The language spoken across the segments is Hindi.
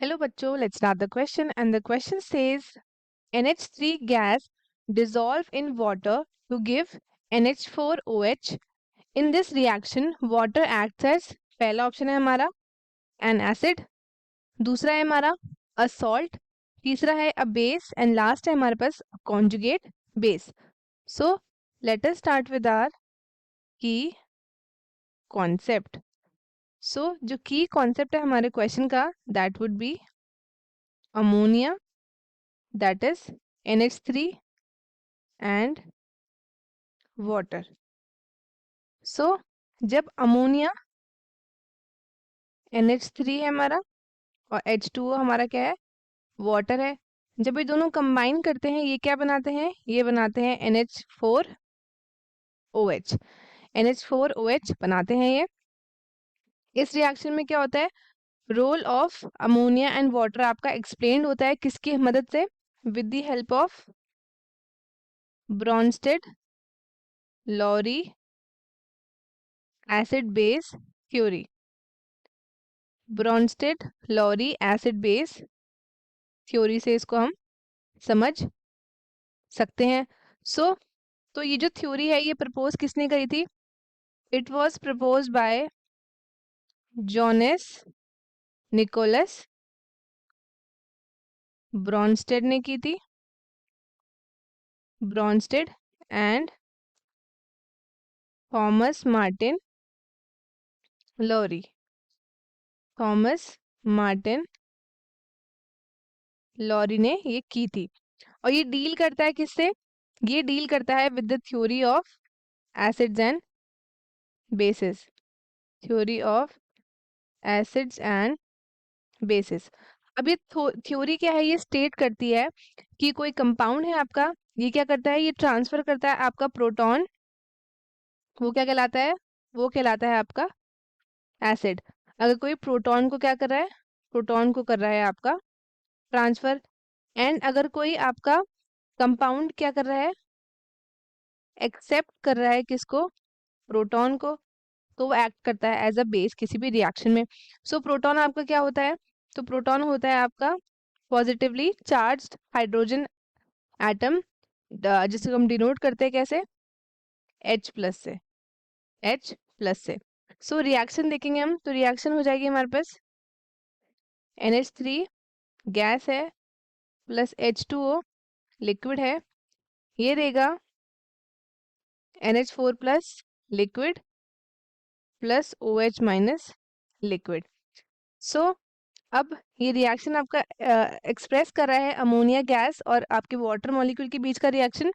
Hello bachcho, let's start the question and the question says NH3 gas dissolve in water to give NH4OH. In this reaction water acts as पहला ऑप्शन है हमारा an acid, दूसरा है हमारा a salt, तीसरा है a base and last है हमारे पास conjugate base. So let us start with our key concept. So जो key concept है हमारे question का that would be ammonia, that is NH3 and water. So जब अमोनिया NH3 है हमारा और H2O हमारा क्या है वाटर है, जब ये दोनों कंबाइन करते हैं ये क्या बनाते हैं, ये बनाते हैं NH4OH. NH4OH बनाते हैं ये. इस रिएक्शन में क्या होता है, role of ammonia and water आपका एक्सप्लेन्ड होता है किसकी मदद से, with the help of Bronsted Lowry acid base theory. Bronsted Lowry acid base theory से इसको हम समझ सकते हैं. तो ये जो थ्योरी है ये प्रपोज किसने करी थी, it was propose by Jonas Nicolas Bronsted ने की थी, Bronsted and Thomas Martin Lowry. Thomas Martin Lowry ने ये की थी और ये डील करता है किससे, ये डील करता है with the theory of acids and bases. Theory of acids and bases. अब ये थ्योरी क्या है, ये स्टेट करती है कि कोई कंपाउंड है आपका, ये क्या करता है, ये ट्रांसफर करता है आपका प्रोटॉन, वो क्या कहलाता है, वो कहलाता है आपका एसिड. अगर कोई प्रोटॉन को क्या कर रहा है, प्रोटॉन को कर रहा है आपका ट्रांसफर, एंड अगर कोई आपका कंपाउंड क्या कर रहा है, एक्सेप्ट कर रहा है किसको, प्रोटॉन को, तो वो एक्ट करता है एज अ बेस किसी भी रिएक्शन में. सो प्रोटॉन आपका क्या होता है, तो प्रोटॉन होता है आपका पॉजिटिवली चार्ज्ड हाइड्रोजन एटम, जिसको हम डिनोट करते हैं कैसे, H प्लस से, H प्लस से. सो रिएक्शन देखेंगे हम, तो रिएक्शन हो जाएगी हमारे पास NH3 गैस है प्लस H2O लिक्विड है, ये देगा NH4 plus liquid plus OH minus liquid. So अब ये रिएक्शन आपका एक्सप्रेस कर रहा है अमोनिया गैस और आपके वाटर मॉलिक्यूल के बीच का रिएक्शन.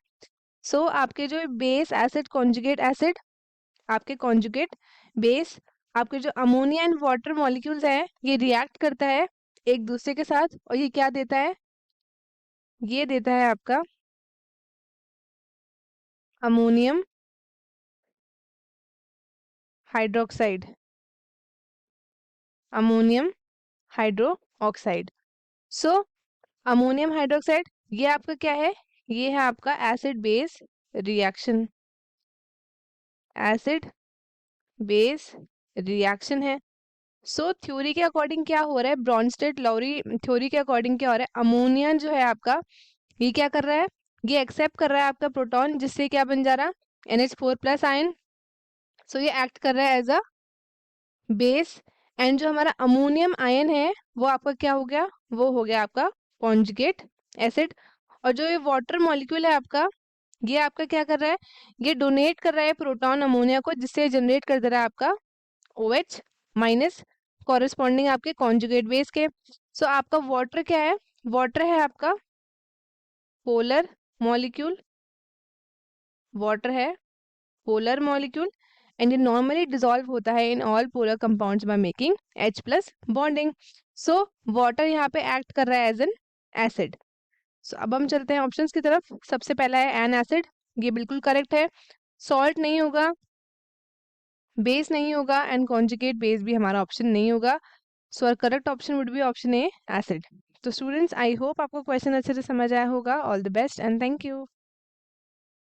सो आपके जो बेस एसिड कॉन्जुगेट एसिड, आपके कॉन्जुगेट बेस, आपके जो अमोनिया एंड वाटर मॉलिक्यूल्स हैं ये रिएक्ट करता है एक दूसरे के साथ और ये क्या देता है, ये देता है आपका ammonium hydroxide, ammonium hydro oxide. So ammonium hydroxide ये आपका क्या है, ये है आपका acid base reaction, acid base reaction है. सो थ्योरी के अकॉर्डिंग क्या हो रहा है, ब्रॉन्स्टेड लॉरी थ्योरी के अकॉर्डिंग क्या हो रहा है, अमोनिया जो है आपका ये क्या कर रहा है, ये एक्सेप्ट कर रहा है आपका प्रोटॉन, जिससे क्या बन जा रहा है NH4 प्लस आयन. सो ये एक्ट कर रहा है एज अ बेस, एंड जो हमारा अमोनियम आयन है वो आपका क्या हो गया, वो हो गया आपका कॉन्जुगेट एसिड. और जो ये वाटर मॉलिक्यूल है आपका, ये आपका क्या कर रहा है, ये डोनेट कर रहा है प्रोटॉन अमोनिया को, जिससे जनरेट कर दे रहा है आपका OH माइनस कॉरेस्पॉन्डिंग आपके कॉन्जुगेट बेस के. सो आपका वाटर क्या है, वाटर है आपका पोलर मॉलिक्यूल, वाटर है पोलर मॉलिक्यूल, एंड ये नॉर्मली डिसॉल्व होता है in all polar compounds by making H plus bonding. So water यहाँ पे एक्ट कर रहा है एज एन एसिड. सो अब हम चलते हैं ऑप्शंस की तरफ. सबसे पहला है एन एसिड, ये बिल्कुल करेक्ट है. सॉल्ट नहीं होगा, बेस नहीं होगा, एंड कॉन्जुगेट बेस भी हमारा ऑप्शन नहीं होगा. So our correct option would be option A acid. तो स्टूडेंट्स आई होप आपको क्वेश्चन अच्छे से समझ आया होगा. All the best and thank you.